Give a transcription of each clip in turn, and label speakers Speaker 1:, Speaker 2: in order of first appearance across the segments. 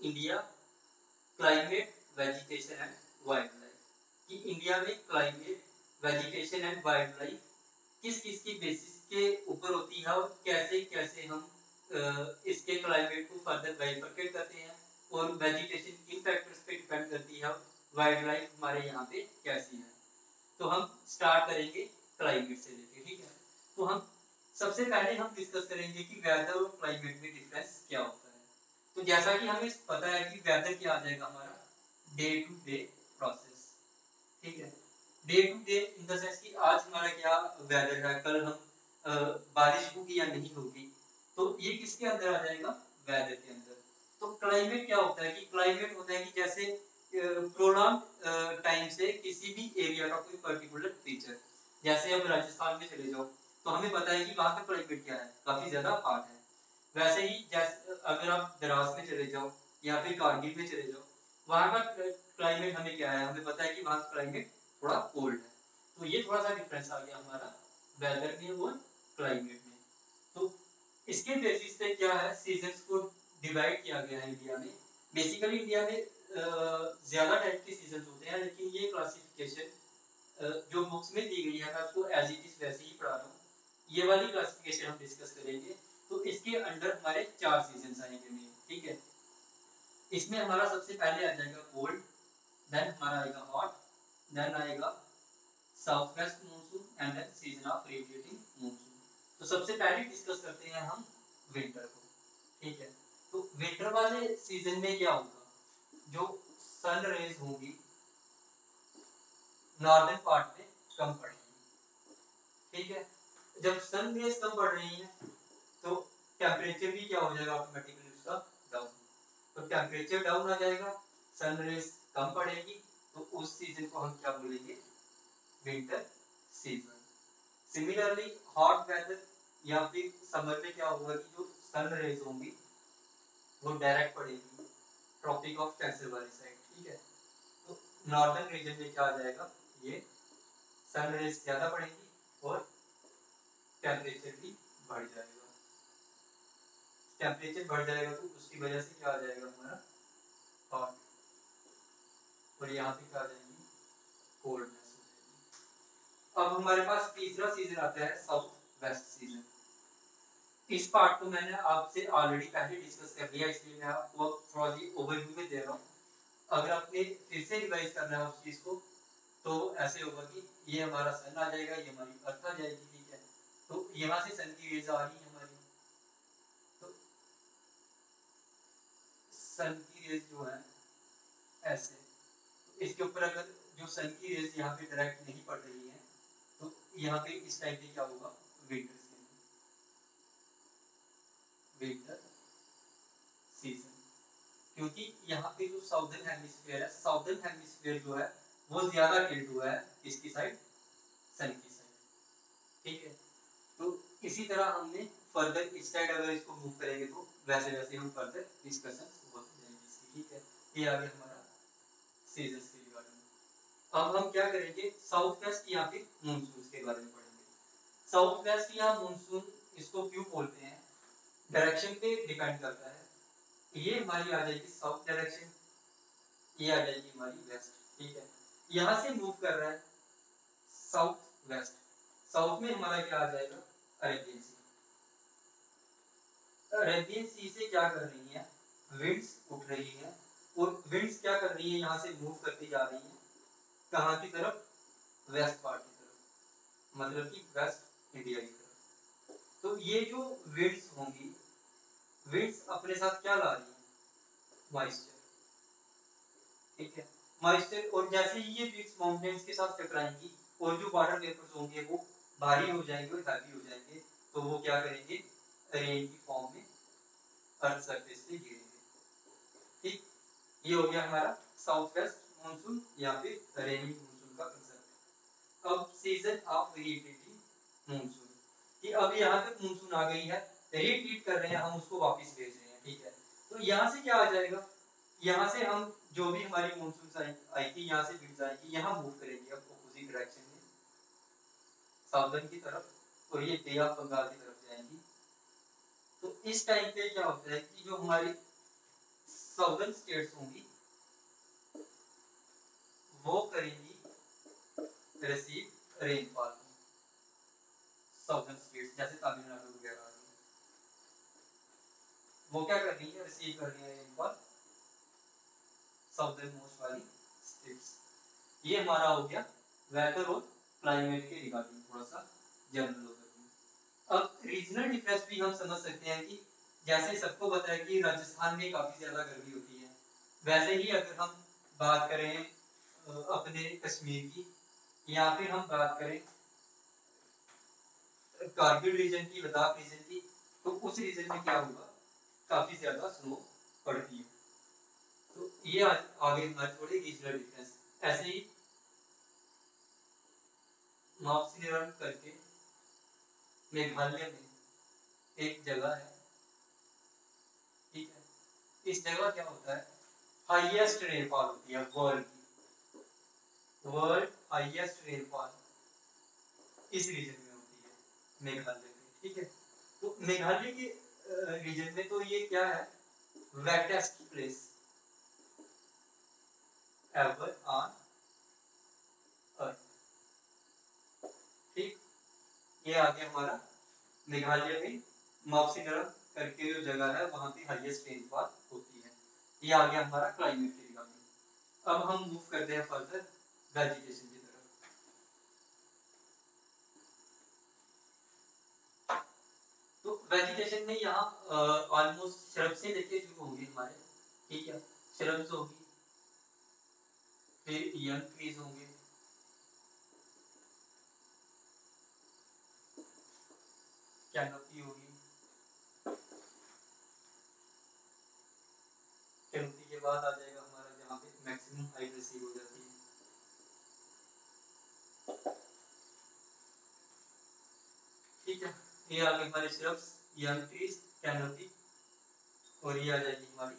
Speaker 1: India climate, vegetation and wild life, कि India में climate, vegetation and wild life किस किस की बेसिस के ऊपर होती है और कैसे कैसे हम इसके क्लाइमेट को फर्दर बाइफरकेट करते हैं, और वेजिटेशन किन फैक्टर्स पे डिपेंड करती है, वाइल्ड लाइफ हमारे यहाँ पे कैसी है। तो हम स्टार्ट करेंगे क्लाइमेट से लेके, ठीक है। तो हम सबसे पहले हम डिस्कस करेंगे कि वेदर और क्लाइमेट में डिफरेंस क्या होता है। तो जैसा कि हमें पता है कि वेदर क्या आ जाएगा हमारा, डे टू डे प्रोसेस, ठीक है। Day to day in the sense कि आज हमारा क्या वेदर है, कल हम बारिश होगी या नहीं होगी, तो ये किसके अंदर आ जाएगा, वेदर के अंदर। तो क्लाइमेट क्या होता है कि क्लाइमेट होता है कि जैसे प्रोलॉन्ग टाइम से किसी भी एरिया का कोई पर्टिकुलर फीचर, जैसे अब राजस्थान में चले जाओ तो हमें पता है कि वहाँ का क्लाइमेट क्या है, काफी ज्यादा हॉट है। वैसे ही जैसे अगर आप द्रास में चले जाओ या फिर कारगिल में चले जाओ, वहाँ का क्लाइमेट हमें क्या है, हमें पता है कि वहाँ का क्लाइमेट थोड़ा कोल्ड है। तो ये थोड़ा सा डिफरेंस आ गया हमारा वेदर में और क्लाइमेट में। तो इसके बेसिस पे क्या है, सीजन्स को डिवाइड किया गया है इंडिया में। बेसिकली इंडिया में ज्यादा टाइप के सीजन होते हैं, लेकिन ये क्लासिफिकेशन जो बुक्स में दी गई है मैं उसको एज इट इज वैसे ही पढ़ा रहा हूँ। ये वाली क्लासिफिकेशन हम डिस्कस करेंगे। तो इसके अंडर हमारे 4 सीजन आएंगे मेन, ठीक है। इसमें हमारा सबसे पहले आ जाएगा कोल्ड, देन हमारा आएगा हॉट, देन आएगा south west monsoon and then season of retreating monsoon. तो सबसे पहले डिस्कस करते हैं हम विंटर को, ठीक है। तो विंटर वाले सीजन में क्या होगा, जो सन रेज होंगी नॉर्दर्न पार्ट में कम पड़ेगी, ठीक है। जब सन रेज कम पड़ रही है तो टेम्परेचर भी क्या हो जाएगा ऑटोमेटिकली उसका डाउन। तो टेम्परेचर डाउन आ जाएगा, सन रेज कम पड़ेगी, तो उस सीजन को हम क्या बोलेंगे, winter season. Similarly hot weather या फिर समर में क्या होगा कि जो सन रेज होंगी वो डायरेक्ट पड़ेगी ट्रॉपिक ऑफ कैंसर वाली साइड, ठीक है। तो नॉर्दर्न रीजन में क्या आ जाएगा, ये सन रेज ज्यादा पड़ेगी और टेम्परेचर भी बढ़ जाएगा। टेम्परेचर बढ़ जाएगा तो उसकी वजह से क्या आ जाएगा हमारा हॉट, और यहाँ पे क्या आ जाएगी कोल्डनेस हो जाएगी। अब हमारे पास तीसरा सीजन आता है साउथ वेस्ट सीजन। इस पार्ट को मैंने आपसे ऑलरेडी पहले डिस्कस कर लिया, इसलिए मैं आपको थोड़ा सी ओवरव्यू में दे रहा हूँ। अगर आपने फिर से रिवाइज करना है उस चीज को तो ऐसे होगा कि ये हमारा सन आ जाएगा, ये हमारी अर्थ आ जाएगी, ठीक है। तो यहाँ से सन की रेज आ रही है हमारी, तो सन की रेज जो है ऐसे, तो इसके ऊपर अगर जो सन की रेज यहाँ पे डायरेक्ट नहीं पड़ रही है तो यहाँ पे इस टाइप पे क्या होगा, विंटर सीजन, विंटर सीजन। क्योंकि यहाँ पे जो साउदर्न हेमिस्फीयर है, साउदर्न हेमिस्फीयर जो है वो ज्यादा टिल्ट हुआ है इसकी साइड, सन की साइड, ठीक है। तो इसी तरह हमने फर्दर इस साइड अगर इसको मूव करेंगे तो वैसे वैसे हम फर्दर डिस्कशन होते जाएंगे इसकी, ठीक है। ये आगे हमारा सीजन्स के रिगार्डिंग। अब हम क्या करेंगे, साउथ वेस्ट या फिर मानसून के बारे में पढ़ेंगे। साउथ वेस्ट या मानसून इसको क्यों बोलते हैं, डायरेक्शन पे डिपेंड करता है। ये हमारी आ जाएगी साउथ डायरेक्शन, ये आ जाएगी हमारी वेस्ट, ठीक है। यहाँ से मूव कर रहा है साउथ वेस्ट, साउथ में हमारा क्या आ जाएगा, अरेबियन सी। अरेबियन सी से क्या कर रही है, विंड्स उठ रही है, और विंड्स क्या कर रही है, यहाँ से मूव करती जा रही है कहाँ की तरफ, वेस्ट पार्ट की तरफ, मतलब कि वेस्ट इंडिया की तरफ। तो ये जो विंड्स होंगी, विंड्स अपने साथ क्या ला रही है, मॉइस्चर, ठीक है, मॉइस्चर। और जैसे ही ये विंड्स माउंटेन्स के साथ टकराएंगी और जो वाटर वेपर्स होंगे वो भारी हो जाएंगे और हैवी हो जाएंगे, तो वो क्या करेंगे, रेन की फॉर्म में अर्थ सरफेस पे गिरेंगे, ठीक। ये हो गया हमारा साउथ वेस्ट मानसून या फिर रेनी मानसून का कंसेप्ट। अब सीजन ऑफ रिट्रीटिंग मानसून, कि अब यहाँ तक मानसून आ गई है, रिट्रीट कर रहे हैं हम, उसको वापस भेज रहे हैं, ठीक है। तो यहाँ से क्या आ जाएगा, यहाँ से हम जो भी हमारी मानसून आई थी यहाँ से विंड्स आएगी, यहाँ मूव करेंगे अब अपोजिट डायरेक्शन में साउदर्न की तरफ, और ये बे ऑफ बंगाल की तरफ जाएंगी। तो इस टाइम पे क्या होता है कि जो हमारी साउदर्न स्टेट्स होंगी वो करेंगी रिसीव रेनफॉल। साउदर्न स्टेट्स जैसे तमिलनाडु वगैरह वो क्या कर रही है, रिसीव कर रही है रेनफॉल साउदर्न मोस्ट वाली स्टेट्स। ये हमारा हो गया वेदर और क्लाइमेट के रिगार्डिंग थोड़ा सा जनरल ओवरव्यू। अब रीजनल डिफरेंस भी हम समझ सकते हैं कि जैसे सबको पता है कि राजस्थान में काफी ज्यादा गर्मी होती है, वैसे ही अगर हम बात करें अपने कश्मीर की या फिर हम बात करें कारगिल रीजन की, लद्दाख रीजन की, तो उस रीजन में क्या होगा, काफी ज्यादा स्नो पड़ती है। तो ये आगे हमारे थोड़े रीजनल डिफरेंस। ऐसे ही मापसिनरम करके मेघालय में एक जगह है, ठीक है, इस जगह क्या होता है, हाईएस्ट रेनफॉल होती है वर्ल्ड हाईएस्ट रेनफॉल इस रीजन में होती है, मेघालय में, ठीक है। तो मेघालय के रीजन में तो ये क्या है, wettest place ever on earth, ठीक। ये आ गया हमारा मेघालय में मापसिनरम करके जो जगह है वहां पे हाईएस्ट रेनफॉल होती है। ये आ गया हमारा क्लाइमेट के रिगार्डिंग। अब हम मूव करते हैं फर्दर वेजिटेशन की तरफ। तो वेजिटेशन में यहाँ ऑलमोस्ट श्रब से लेके शुरू होंगे हमारे, ठीक है, श्रब्स होगी, फिर यंग ट्रीज होंगे, कैनोपी होगी, कैनोपी के बाद आ जाएगा हमारा जहाँ पे मैक्सिमम हाइट रिसीव हो जाती है, ठीक है। ये आ गए हमारे श्रब्स, यंग ट्रीज, कैनोपी, और ये आ जाएगी हमारी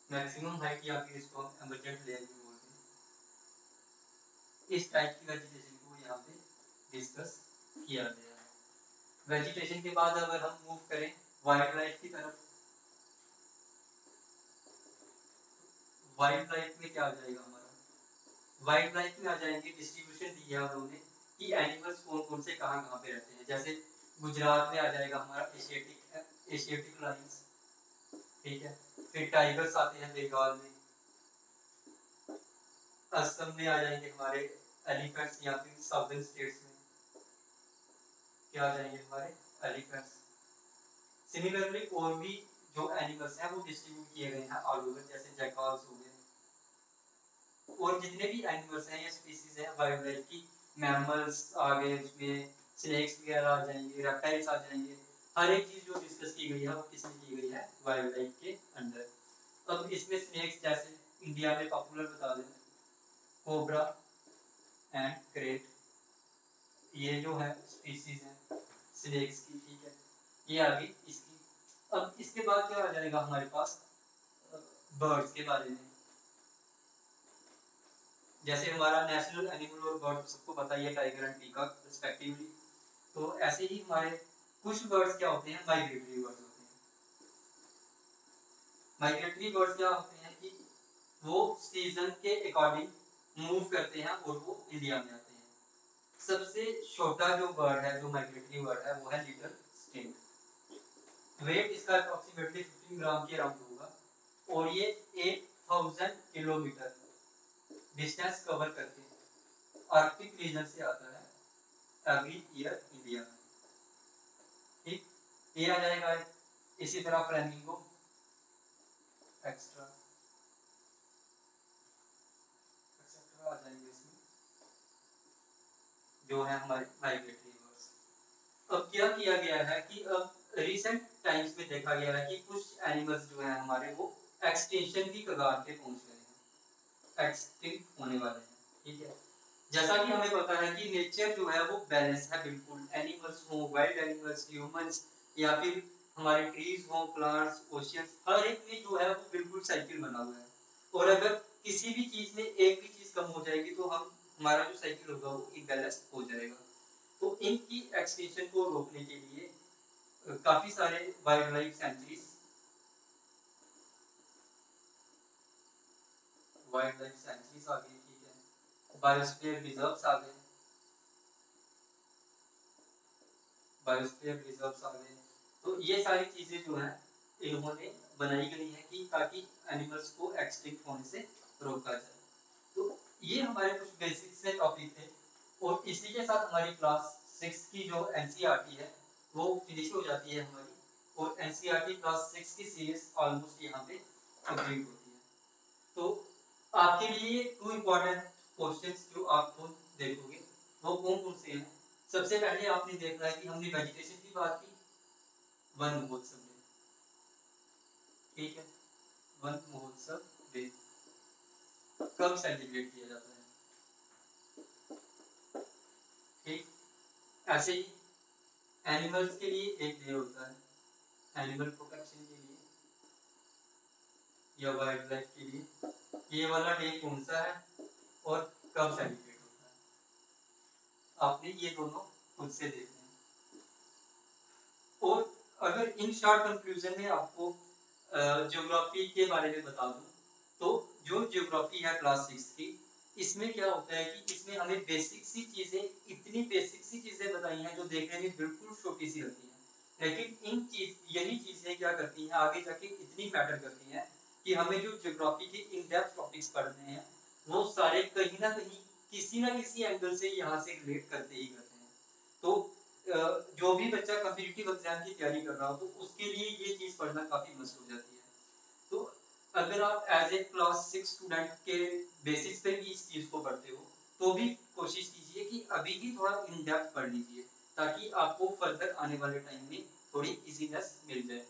Speaker 1: मैक्सिमम हाइट या फिर इसको हम एमर्जेंट लेयर भी बोलते हैं। इस टाइप की वेजिटेशन को यहाँ पे डिस्कस किया गया है। वेजिटेशन के बाद अगर हम मूव करें वाइल्ड लाइफ की तरफ, वाइल्ड लाइफ में क्या आ जाएगा हमारा, वाइल्ड लाइफ में आ जाएंगे, डिस्ट्रीब्यूशन दिया है उन्होंने कि एनिमल्स कौन कौन से कहाँ पे रहते हैं। जैसे गुजरात में आ जाएगा हमारा एशियाटिक लायंस, ठीक है, फिर टाइगर्स आते हैं बंगाल में, असम में आ जाएंगे हमारे एलिफेंट्स, या फिर साउदर्न स्टेट्स में क्या आ जाएंगे हमारे एलिफेंट्स। सिमिलरली और भी जो एनिमल्स हैं वो डिस्ट्रीब्यूट किए गए हैं ऑल ओवर, जैसे जैकल्स हो गए, और जितने भी एनिमल्स हैं या स्पीसीज हैं वाइल्ड लाइफ की, मैमल्स आ गए, उसमें स्नेक्स वगैरह आ जाएंगे, रेप्टाइल्स आ जाएंगे, हर एक चीज जो डिस्कस की गई है वो किसमें की गई है, वाइल्ड लाइफ के अंदर। अब इसमें स्नेक्स जैसे इंडिया में पॉपुलर बता दें, कोबरा एंड क्रेट, ये जो है स्पीसीज है स्नेक्स की, ठीक है, ये आ गई इसकी। अब इसके बाद क्या आ जाएगा हमारे पास बर्ड्स के बारे में। जैसे हमारा नेशनल एनिमल और बर्ड सबको पता ही है, टाइगर एंड पीकॉक रिस्पेक्टिवली। तो ऐसे ही हमारे कुछ बर्ड्स क्या होते हैं, माइग्रेटरी बर्ड्स होते हैं। माइग्रेटरी बर्ड्स क्या होते हैं कि वो सीजन के अकॉर्डिंग मूव करते हैं और वो इंडिया में आते हैं। सबसे छोटा जो बर्ड है, जो माइग्रेटरी बर्ड है, वो है लिटिल स्टिंक। वेट इसका अप्रोक्सीमेटली 15 ग्राम के अराउंड होगा, और ये 8000 किलोमीटर डिस्टेंस कवर करते हैं। आर्कटिक रीजन से आता है एवरी ईयर इंडिया में, ठीक। ये आ जाएगा। इसी तरह फ्लैमिंगो एक्स्ट्रा एक्सेट्रा आ जाएंगे इसमें, जो है हमारे माइग्रेटरी बर्ड्स। अब क्या किया गया है कि अब रिसेंट टाइम्स में देखा गया है कि कुछ एनिमल्स जो है हमारे वो एक्सटिंक्शन की कगार पे पहुंच गए हैं, एक्सटिंक्ट होने वाले हैं, ठीक है। जैसा कि हमें पता है कि नेचर जो है वो बैलेंस है बिल्कुल, एनिमल्स हो, वाइल्ड एनिमल्स, ह्यूमंस, या फिर हमारे ट्रीज हो, प्लांट्स, ओशियंस, हर एक में जो है वो बिल्कुल साइकिल बना हुआ है। और अगर किसी भी चीज में एक भी चीज कम हो जाएगी तो हम हमारा जो साइकिल होगा वो इम्बैलेंस हो जाएगा। तो इनकी एक्सटिंक्शन को रोकने के लिए काफी सारे wild life sanctuaries wild life sanctuaries आ गई, ठीक है, बायोस्फीयर रिजर्व्स आ गए, बायोस्फीयर रिजर्व्स आ गए। तो ये सारी चीजें जो है इन्होंने बनाई गई है कि ताकि एनिमल्स को एक्सटिंक्ट होने से रोका जाए। तो ये हमारे कुछ बेसिक से टॉपिक थे और इसी के साथ हमारी क्लास 6 की जो एनसीईआरटी है वो फिनिश हो जाती है हमारी, और एनसीईआरटी क्लास 6 की सीरीज ऑलमोस्ट यहाँ पे कंप्लीट होती है। तो आपके लिए 2 इम्पोर्टेंट क्वेश्चंस जो आपको देखोगे वो कौन कौन से हैं। सबसे पहले आपने देखा है कि हमने वेजिटेशन की बात की वन महोत्सव में, ठीक है, वन महोत्सव डे कब सेलिब्रेट किया जाता है, ठीक। ऐसे ही एनिमल्स के लिए एक डे होता है, एनिमल प्रोटेक्शन के लिए या वाइल्ड लाइफ के लिए, ये वाला डे कौन सा है और कब सेलिब्रेट होता है, आपने ये दोनों खुद से देखने हैं। और अगर इन शॉर्ट कंक्लूजन में आपको ज्योग्राफी के बारे में बता दूं, तो जो ज्योग्राफी है क्लास 6 की, इसमें क्या होता है कि इसमें हमें बेसिक सी चीजें, इतनी बेसिक सी चीजें बताई हैं जो देखने में बिल्कुल छोटी सी लगती हैं, लेकिन यही चीजें क्या करती हैं आगे जाके इतनी मैटर करती हैं कि हमें जो ज्योग्राफी के इन डेप्थ टॉपिक्स पढ़ने हैं वो सारे कहीं ना कहीं किसी ना किसी एंगल से यहाँ से रिलेट करते ही करते हैं। तो जो भी बच्चा कॉम्पिटिटिव एग्जाम की तैयारी कर रहा हो तो उसके लिए ये चीज पढ़ना काफी मस्त हो जाती है। तो अगर आप एज ए क्लास 6 स्टूडेंट के बेसिस पे भी इस चीज को पढ़ते हो तो भी कोशिश कीजिए कि अभी ही थोड़ा इन डेप्थ पढ़ लीजिए ताकि आपको फर्दर आने वाले टाइम में थोड़ी इजीनेस मिल जाए।